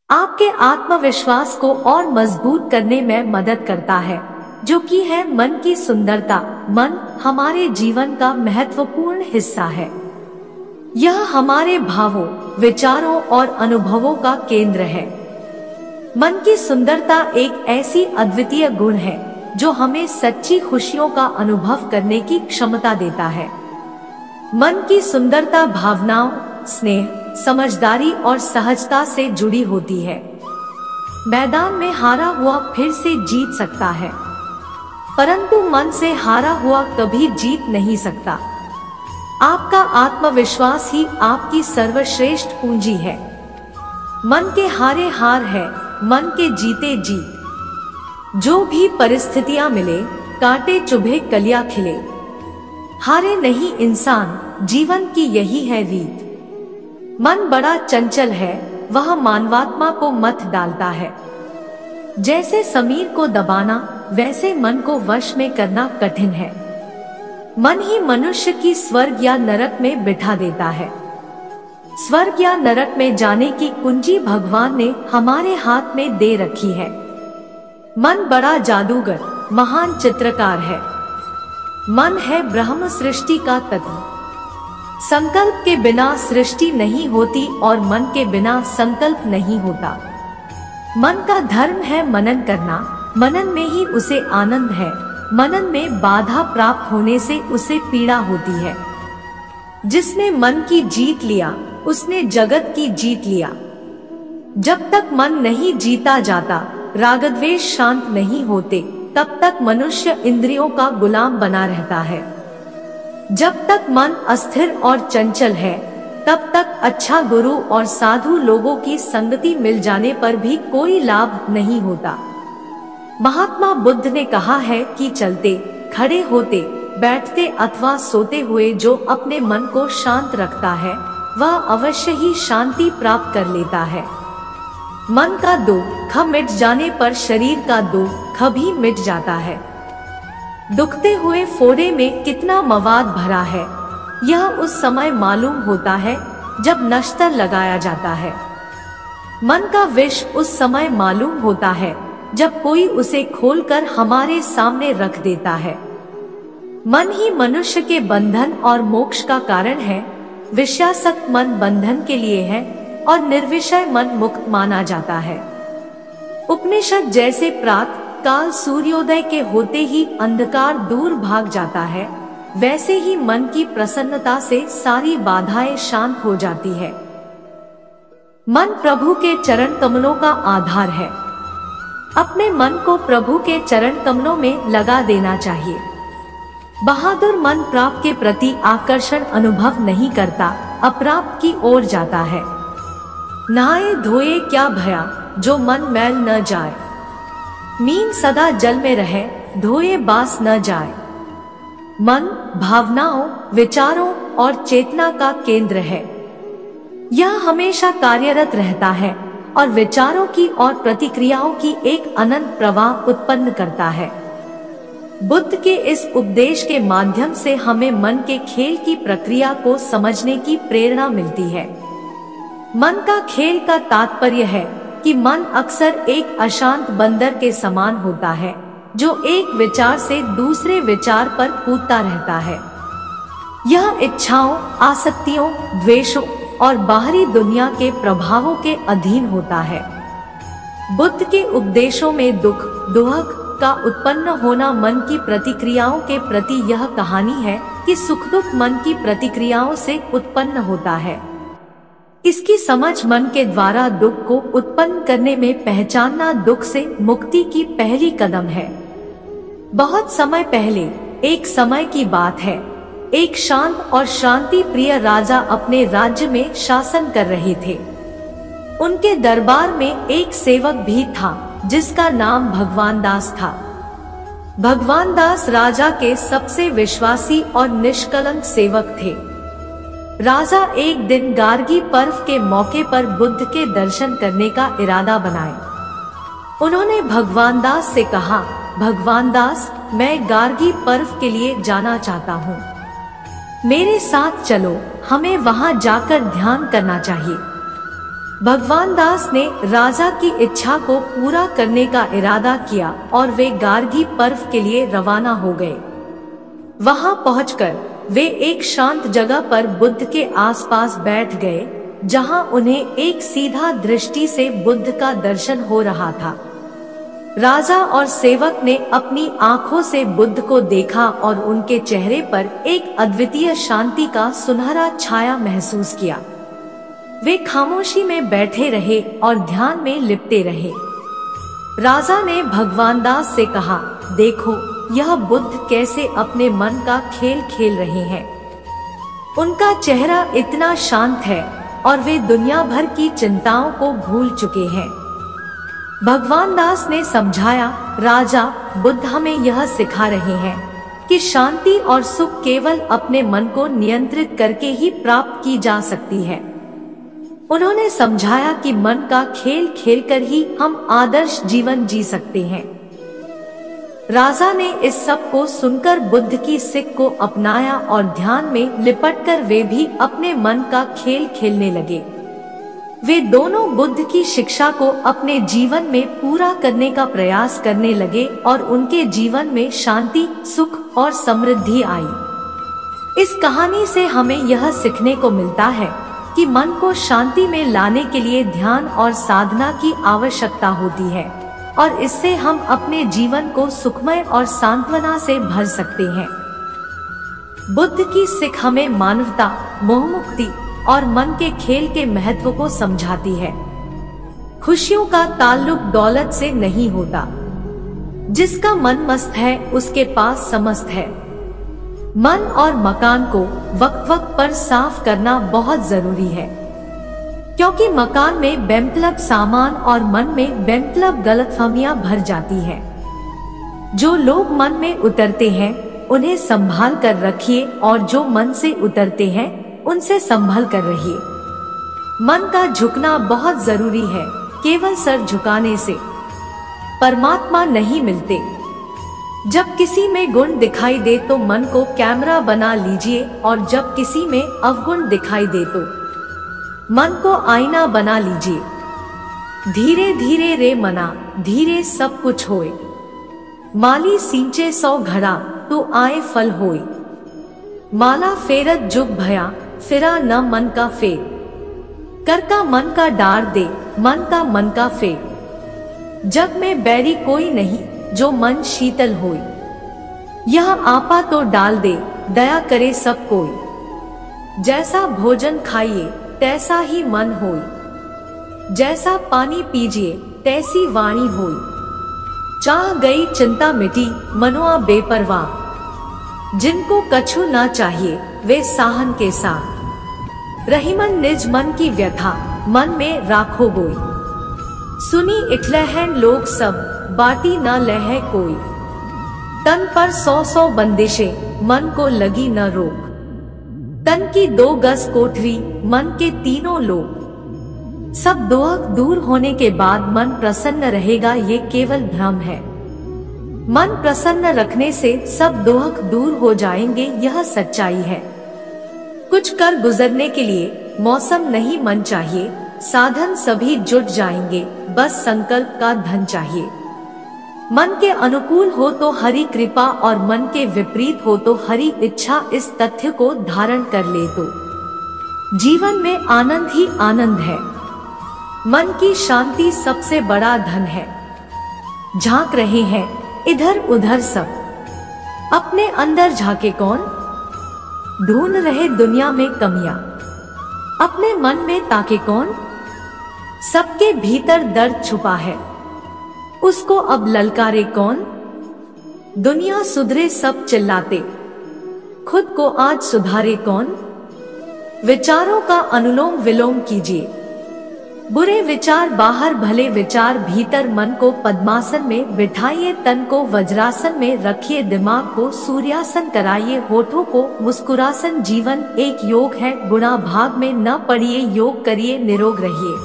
आपके आत्मविश्वास को और मजबूत करने में मदद करता है, जो कि है मन की सुंदरता। मन हमारे जीवन का महत्वपूर्ण हिस्सा है। यह हमारे भावों, विचारों और अनुभवों का केंद्र है। मन की सुंदरता एक ऐसी अद्वितीय गुण है जो हमें सच्ची खुशियों का अनुभव करने की क्षमता देता है। मन की सुंदरता भावनाओं, स्नेह, समझदारी और सहजता से जुड़ी होती है। मैदान में हारा हुआ फिर से जीत सकता है, परंतु मन से हारा हुआ कभी जीत नहीं सकता। आपका आत्मविश्वास ही आपकी सर्वश्रेष्ठ पूंजी है। मन के हारे हार है, मन के जीते जीत। जो भी परिस्थितियां मिले, कांटे चुभे कलियां खिले, हारे नहीं इंसान, जीवन की यही है रीत। मन बड़ा चंचल है, वह मानवात्मा को मत डालता है। जैसे समीर को दबाना, वैसे मन को वश में करना कठिन है। मन ही मनुष्य की स्वर्ग या नरक में बिठा देता है। स्वर्ग या नरक में जाने की कुंजी भगवान ने हमारे हाथ में दे रखी है। मन बड़ा जादूगर, महान चित्रकार है। मन है ब्रह्म सृष्टि का तत्व। संकल्प के बिना सृष्टि नहीं होती और मन के बिना संकल्प नहीं होता। मन का धर्म है मनन करना, मनन में ही उसे आनंद है। मनन में बाधा प्राप्त होने से उसे पीड़ा होती है। जिसने मन की जीत लिया, उसने जगत की जीत लिया। जब तक मन नहीं जीता जाता, रागद्वेष शांत नहीं होते, तब तक मनुष्य इंद्रियों का गुलाम बना रहता है। जब तक मन अस्थिर और चंचल है, तब तक अच्छा गुरु और साधु लोगों की संगति मिल जाने पर भी कोई लाभ नहीं होता। महात्मा बुद्ध ने कहा है कि चलते, खड़े होते, बैठते अथवा सोते हुए जो अपने मन को शांत रखता है, वह अवश्य ही शांति प्राप्त कर लेता है। मन का दुख मिट जाने पर शरीर का दुख भी मिट जाता है। दुखते हुए फोड़े में कितना मवाद भरा है, यह उस समय मालूम होता है जब नश्तर लगाया जाता है। मन का विष उस समय मालूम होता है जब कोई उसे खोलकर हमारे सामने रख देता है। मन ही मनुष्य के बंधन और मोक्ष का कारण है। विषयासक्त मन बंधन के लिए है और निर्विषय मन मुक्त माना जाता है। उपनिषद जैसे प्रातः काल सूर्योदय के होते ही अंधकार दूर भाग जाता है, वैसे ही मन की प्रसन्नता से सारी बाधाएं शांत हो जाती है। मन प्रभु के चरण कमलों का आधार है। अपने मन को प्रभु के चरण कमलों में लगा देना चाहिए। बहादुर मन प्राप्त के प्रति आकर्षण अनुभव नहीं करता, अप्राप्त की ओर जाता है। नहाए धोए क्या भया, जो मन मैल न जाए। मीन सदा जल में रहे, धोए बास न जाए। मन भावनाओं, विचारों और चेतना का केंद्र है। यह हमेशा कार्यरत रहता है और विचारों की और प्रतिक्रियाओं की एक अनंत प्रवाह उत्पन्न करता है। बुद्ध के इस उपदेश के माध्यम से हमें मन के खेल की प्रक्रिया को समझने की प्रेरणा मिलती है। मन का खेल का तात्पर्य है कि मन अक्सर एक अशांत बंदर के समान होता है, जो एक विचार से दूसरे विचार पर कूदता रहता है। यह इच्छाओं, आसक्तियों, द्वेषों और बाहरी दुनिया के प्रभावों के अधीन होता है। बुद्ध के उपदेशों में दुख, दुहक का उत्पन्न होना मन की प्रतिक्रियाओं के प्रति यह कहानी है कि सुख दुख मन की प्रतिक्रियाओं से उत्पन्न होता है। इसकी समझ मन के द्वारा दुख को उत्पन्न करने में पहचानना दुख से मुक्ति की पहली कदम है। बहुत समय पहले, एक समय की बात है, एक शांत और शांति प्रिय राजा अपने राज्य में शासन कर रहे थे। उनके दरबार में एक सेवक भी था जिसका नाम भगवान दास था। भगवान दास राजा के सबसे विश्वासी और निष्कलंक सेवक थे। राजा एक दिन गार्गी पर्व के मौके पर बुद्ध के दर्शन करने का इरादा बनाए। उन्होंने भगवान दास से कहा, भगवान दास, मैं गार्गी पर्व के लिए जाना चाहता हूँ, मेरे साथ चलो, हमें वहां जाकर ध्यान करना चाहिए। भगवान दास ने राजा की इच्छा को पूरा करने का इरादा किया और वे गार्गी पर्व के लिए रवाना हो गए। वहां पहुंचकर वे एक शांत जगह पर बुद्ध के आसपास बैठ गए, जहां उन्हें एक सीधा दृष्टि से बुद्ध का दर्शन हो रहा था। राजा और सेवक ने अपनी आंखों से बुद्ध को देखा और उनके चेहरे पर एक अद्वितीय शांति का सुनहरा छाया महसूस किया। वे खामोशी में बैठे रहे और ध्यान में लिपटे रहे। राजा ने भगवान दास से कहा, देखो यह बुद्ध कैसे अपने मन का खेल खेल रहे हैं। उनका चेहरा इतना शांत है और वे दुनिया भर की चिंताओं को भूल चुके हैं। भगवान दास ने समझाया, राजा, बुद्ध हमें यह सिखा रहे हैं कि शांति और सुख केवल अपने मन को नियंत्रित करके ही प्राप्त की जा सकती है। उन्होंने समझाया कि मन का खेल खेलकर ही हम आदर्श जीवन जी सकते हैं। राजा ने इस सब को सुनकर बुद्ध की सीख को अपनाया और ध्यान में लिपटकर वे भी अपने मन का खेल खेलने लगे। वे दोनों बुद्ध की शिक्षा को अपने जीवन में पूरा करने का प्रयास करने लगे और उनके जीवन में शांति, सुख और समृद्धि आई। इस कहानी से हमें यह सीखने को मिलता है कि मन को शांति में लाने के लिए ध्यान और साधना की आवश्यकता होती है और इससे हम अपने जीवन को सुखमय और सांत्वना से भर सकते हैं। बुद्ध की सीख हमें मानवता, मोहमुक्ति और मन के खेल के महत्व को समझाती है। खुशियों का ताल्लुक दौलत से नहीं होता। जिसका मन मस्त है उसके पास समस्त है। मन और मकान को वक्त वक्त पर साफ करना बहुत जरूरी है, क्योंकि मकान में बेमतलब सामान और मन में बेमतलब गलतफहमियां भर जाती है। जो लोग मन में उतरते हैं उन्हें संभाल कर रखिए और जो मन से उतरते हैं उनसे संभल कर रहिए। मन का झुकना बहुत जरूरी है। केवल सर झुकाने से परमात्मा नहीं मिलते। जब किसी में गुण दिखाई दे तो मन को कैमरा बना लीजिए और जब किसी में अवगुण दिखाई दे तो मन को आईना बना लीजिए। धीरे धीरे रे मना, धीरे सब कुछ होए। माली सींचे 100 घड़ा तो आए फल होए। माला फेरत जुग भया, फिरा न मन का फेर। कर का मन का डार दे, मन का फेर। जग में बैरी कोई नहीं, जो मन शीतल होई। यह आपा तो डाल दे, दया करे सब कोई। जैसा भोजन खाइए तैसा ही मन होई। जैसा पानी पीजिए तैसी वाणी होई। चाह गई चिंता मिटी, मनोआ बेपरवाह। जिनको कछु ना चाहिए वे साहन के साथ। रहीमन निज मन की व्यथा, मन में राखो गोई। सुनी इठलहन लोग सब, बाटी न लह कोई। तन पर 100 बंदिशें, मन को लगी न रोक। तन की 2 गज कोठरी, मन के 3 लोग। सब दोहक दूर होने के बाद मन प्रसन्न रहेगा, ये केवल भ्रम है। मन प्रसन्न रखने से सब दोहक दूर हो जाएंगे, यह सच्चाई है। कुछ कर गुजरने के लिए मौसम नहीं मन चाहिए, साधन सभी जुट जाएंगे, बस संकल्प का धन चाहिए। मन के अनुकूल हो तो हरि कृपा और मन के विपरीत हो तो हरि इच्छा। इस तथ्य को धारण कर ले तो जीवन में आनंद ही आनंद है। मन की शांति सबसे बड़ा धन है। झांक रहे हैं इधर उधर सब, अपने अंदर झांके कौन। ढूंढ रहे दुनिया में कमियां, अपने मन में ताके कौन। सबके भीतर दर्द छुपा है, उसको अब ललकारे कौन। दुनिया सुधरे सब चिल्लाते, खुद को आज सुधारे कौन। विचारों का अनुलोम विलोम कीजिए। बुरे विचार बाहर, भले विचार भीतर। मन को पद्मासन में बिठाइए, तन को वज्रासन में रखिए, दिमाग को सूर्यासन कराइए, होठों को मुस्कुरासन। जीवन एक योग है, गुणा भाग में न पड़िए। योग करिए, निरोग रहिए।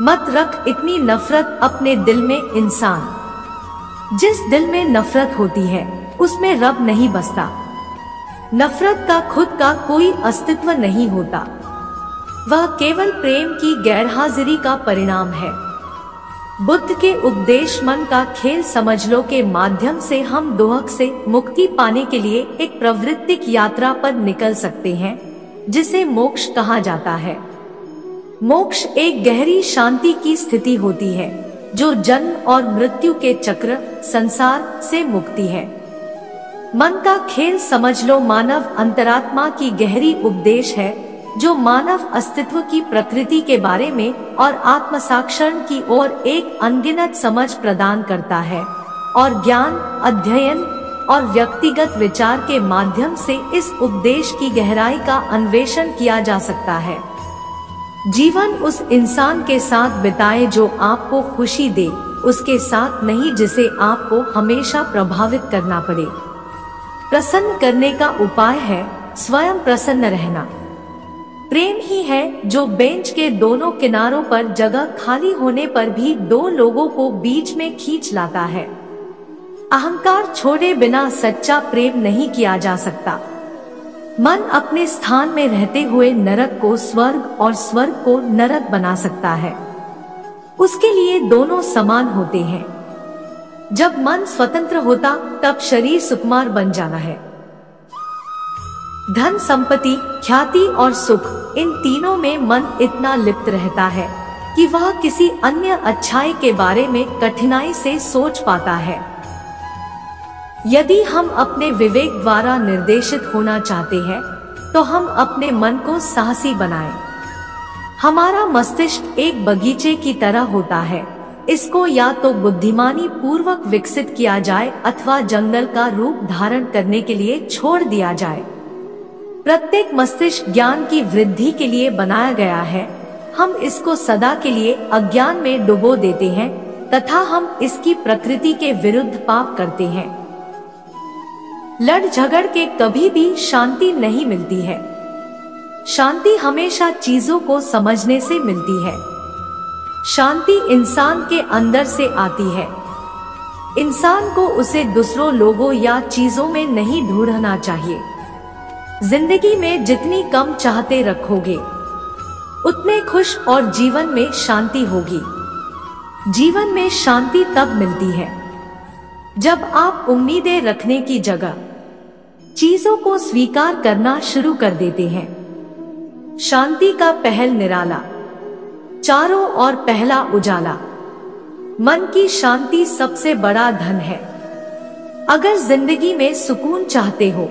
मत रख इतनी नफरत अपने दिल में इंसान। जिस दिल में नफरत होती है उसमें रब नहीं बसता। नफरत का खुद का कोई अस्तित्व नहीं होता। वह केवल प्रेम की गैरहाजिरी का परिणाम है। बुद्ध के उपदेश मन का खेल समझ लो के माध्यम से हम दोहक से मुक्ति पाने के लिए एक प्रवृत्तिक यात्रा पर निकल सकते हैं, जिसे मोक्ष कहा जाता है। मोक्ष एक गहरी शांति की स्थिति होती है, जो जन्म और मृत्यु के चक्र संसार से मुक्ति है। मन का खेल समझ लो मानव अंतरात्मा की गहरी उपदेश है, जो मानव अस्तित्व की प्रकृति के बारे में और आत्मसाक्षण की ओर एक अनगिनत समझ प्रदान करता है, और ज्ञान, अध्ययन और व्यक्तिगत विचार के माध्यम से इस उपदेश की गहराई का अन्वेषण किया जा सकता है। जीवन उस इंसान के साथ बिताए जो आपको खुशी दे, उसके साथ नहीं जिसे आपको हमेशा प्रभावित करना पड़े। प्रसन्न करने का उपाय है स्वयं प्रसन्न रहना। प्रेम ही है जो बेंच के दोनों किनारों पर जगह खाली होने पर भी दो लोगों को बीच में खींच लाता है। अहंकार छोड़े बिना सच्चा प्रेम नहीं किया जा सकता। मन अपने स्थान में रहते हुए नरक को स्वर्ग और स्वर्ग को नरक बना सकता है। उसके लिए दोनों समान होते हैं। जब मन स्वतंत्र होता तब शरीर सुकुमार बन जाना है। धन, संपत्ति, ख्याति और सुख, इन तीनों में मन इतना लिप्त रहता है कि वह किसी अन्य अच्छाई के बारे में कठिनाई से सोच पाता है। यदि हम अपने विवेक द्वारा निर्देशित होना चाहते हैं, तो हम अपने मन को साहसी बनाएं। हमारा मस्तिष्क एक बगीचे की तरह होता है। इसको या तो बुद्धिमानी पूर्वक विकसित किया जाए अथवा जंगल का रूप धारण करने के लिए छोड़ दिया जाए। प्रत्येक मस्तिष्क ज्ञान की वृद्धि के लिए बनाया गया है। हम इसको सदा के लिए अज्ञान में डुबो देते हैं तथा हम इसकी प्रकृति के विरुद्ध पाप करते हैं। लड़ झगड़ के कभी भी शांति नहीं मिलती है। शांति हमेशा चीजों को समझने से मिलती है। शांति इंसान के अंदर से आती है। इंसान को उसे दूसरों लोगों या चीजों में नहीं ढूंढना चाहिए। जिंदगी में जितनी कम चाहते रखोगे, उतने खुश और जीवन में शांति होगी। जीवन में शांति तब मिलती है जब आप उम्मीदें रखने की जगह चीजों को स्वीकार करना शुरू कर देते हैं। शांति का पहल निराला, चारों ओर पहला उजाला। मन की शांति सबसे बड़ा धन है। अगर जिंदगी में सुकून चाहते हो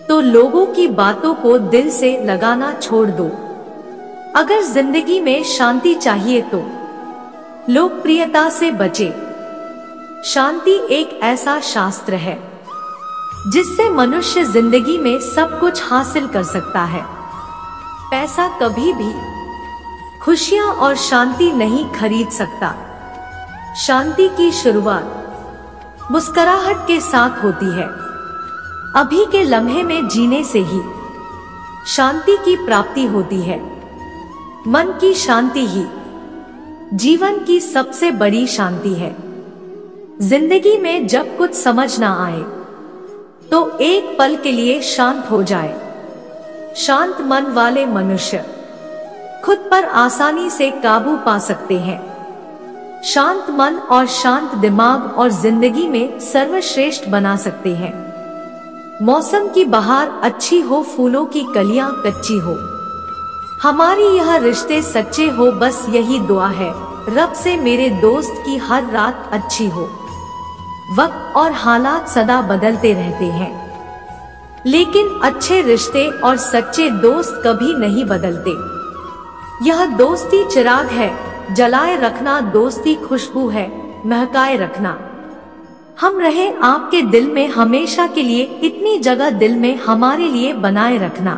तो लोगों की बातों को दिल से लगाना छोड़ दो। अगर जिंदगी में शांति चाहिए तो लोकप्रियता से बचे। शांति एक ऐसा शास्त्र है जिससे मनुष्य जिंदगी में सब कुछ हासिल कर सकता है। पैसा कभी भी खुशियां और शांति नहीं खरीद सकता। शांति की शुरुआत मुस्कुराहट के साथ होती है। अभी के लम्हे में जीने से ही शांति की प्राप्ति होती है। मन की शांति ही जीवन की सबसे बड़ी शांति है। जिंदगी में जब कुछ समझ ना आए तो एक पल के लिए शांत हो जाए। शांत मन वाले मनुष्य खुद पर आसानी से काबू पा सकते हैं। शांत मन और शांत दिमाग और जिंदगी में सर्वश्रेष्ठ बना सकते हैं। मौसम की बहार अच्छी हो, फूलों की कलियां कच्ची हो, हमारी यह रिश्ते सच्चे हो, बस यही दुआ है रब से मेरे दोस्त की हर रात अच्छी हो। वक्त और हालात सदा बदलते रहते हैं, लेकिन अच्छे रिश्ते और सच्चे दोस्त कभी नहीं बदलते। यह दोस्ती चिराग है, जलाए रखना। दोस्ती खुशबू है, महकाए रखना। हम रहे आपके दिल में हमेशा के लिए, इतनी जगह दिल में हमारे लिए बनाए रखना।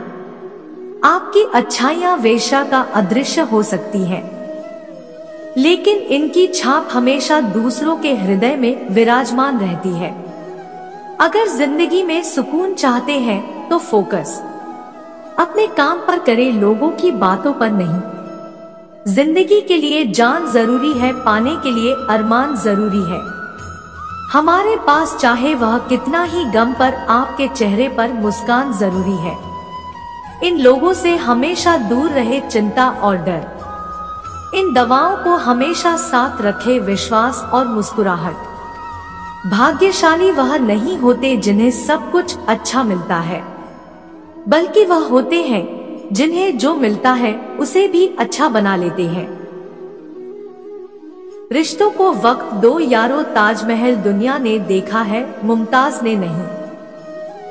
आपकी अच्छाइयां वेश्या का अदृश्य हो सकती हैं, लेकिन इनकी छाप हमेशा दूसरों के हृदय में विराजमान रहती है। अगर जिंदगी में सुकून चाहते हैं तो फोकस अपने काम पर करें, लोगों की बातों पर नहीं। जिंदगी के लिए जान जरूरी है, पाने के लिए अरमान जरूरी है। हमारे पास चाहे वह कितना ही गम पर आपके चेहरे पर मुस्कान जरूरी है। इन लोगों से हमेशा दूर रहे चिंता और डर। इन दवाओं को हमेशा साथ रखे विश्वास और मुस्कुराहट। भाग्यशाली वह नहीं होते जिन्हें सब कुछ अच्छा मिलता है, बल्कि वह होते हैं जिन्हें जो मिलता है उसे भी अच्छा बना लेते हैं। रिश्तों को वक्त दो यारों, ताजमहल दुनिया ने देखा है, मुमताज ने नहीं।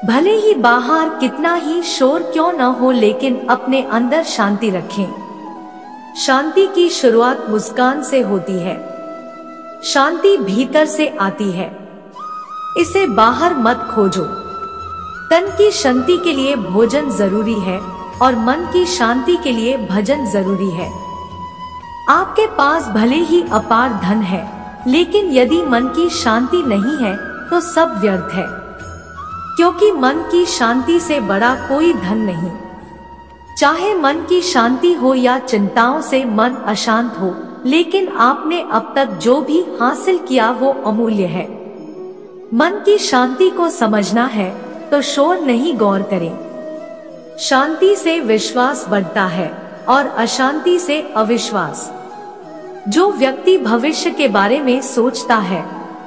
भले ही बाहर कितना ही शोर क्यों न हो, लेकिन अपने अंदर शांति रखें। शांति की शुरुआत मुस्कान से होती है। शांति भीतर से आती है, इसे बाहर मत खोजो। तन की शांति के लिए भोजन जरूरी है और मन की शांति के लिए भजन जरूरी है। आपके पास भले ही अपार धन है, लेकिन यदि मन की शांति नहीं है तो सब व्यर्थ है, क्योंकि मन की शांति से बड़ा कोई धन नहीं। चाहे मन की शांति हो या चिंताओं से मन अशांत हो, लेकिन आपने अब तक जो भी हासिल किया वो अमूल्य है। मन की शांति को समझना है तो शोर नहीं, गौर करें। शांति से विश्वास बढ़ता है और अशांति से अविश्वास। जो व्यक्ति भविष्य के बारे में सोचता है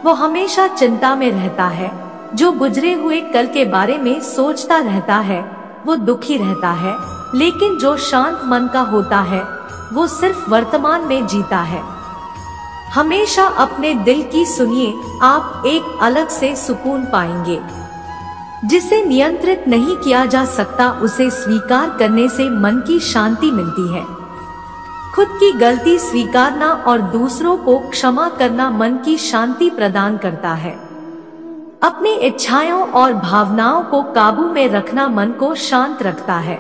वो हमेशा चिंता में रहता है। जो गुजरे हुए कल के बारे में सोचता रहता है वो दुखी रहता है, लेकिन जो शांत मन का होता है वो सिर्फ वर्तमान में जीता है। हमेशा अपने दिल की सुनिए, आप एक अलग से सुकून पाएंगे। जिसे नियंत्रित नहीं किया जा सकता उसे स्वीकार करने से मन की शांति मिलती है। खुद की गलती स्वीकारना और दूसरों को क्षमा करना मन की शांति प्रदान करता है। अपनी इच्छाओं और भावनाओं को काबू में रखना मन को शांत रखता है।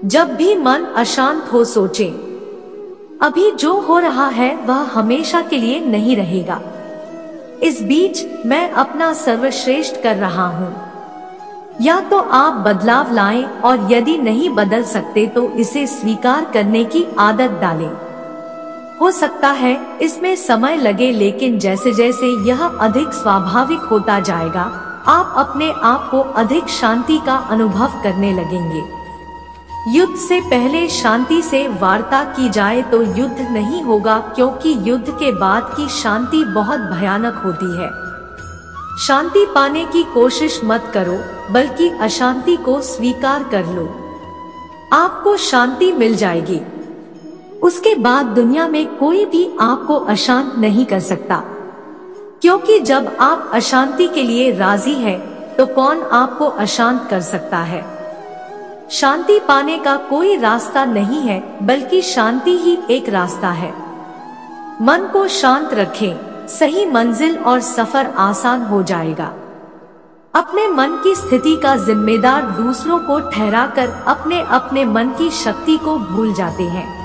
जब भी मन अशांत हो, सोचें, अभी जो हो रहा है वह हमेशा के लिए नहीं रहेगा। इस बीच मैं अपना सर्वश्रेष्ठ कर रहा हूँ। या तो आप बदलाव लाएं और यदि नहीं बदल सकते तो इसे स्वीकार करने की आदत डालें। हो सकता है इसमें समय लगे, लेकिन जैसे जैसे यह अधिक स्वाभाविक होता जाएगा, आप अपने आप को अधिक शांति का अनुभव करने लगेंगे। युद्ध से पहले शांति से वार्ता की जाए तो युद्ध नहीं होगा, क्योंकि युद्ध के बाद की शांति बहुत भयानक होती है। शांति पाने की कोशिश मत करो, बल्कि अशांति को स्वीकार कर लो। आपको शांति मिल जाएगी। उसके बाद दुनिया में कोई भी आपको अशांत नहीं कर सकता, क्योंकि जब आप अशांति के लिए राजी हैं, तो कौन आपको अशांत कर सकता है। शांति पाने का कोई रास्ता नहीं है, बल्कि शांति ही एक रास्ता है। मन को शांत रखें, सही मंजिल और सफर आसान हो जाएगा। अपने मन की स्थिति का जिम्मेदार दूसरों को ठहराकर अपने अपने मन की शक्ति को भूल जाते हैं।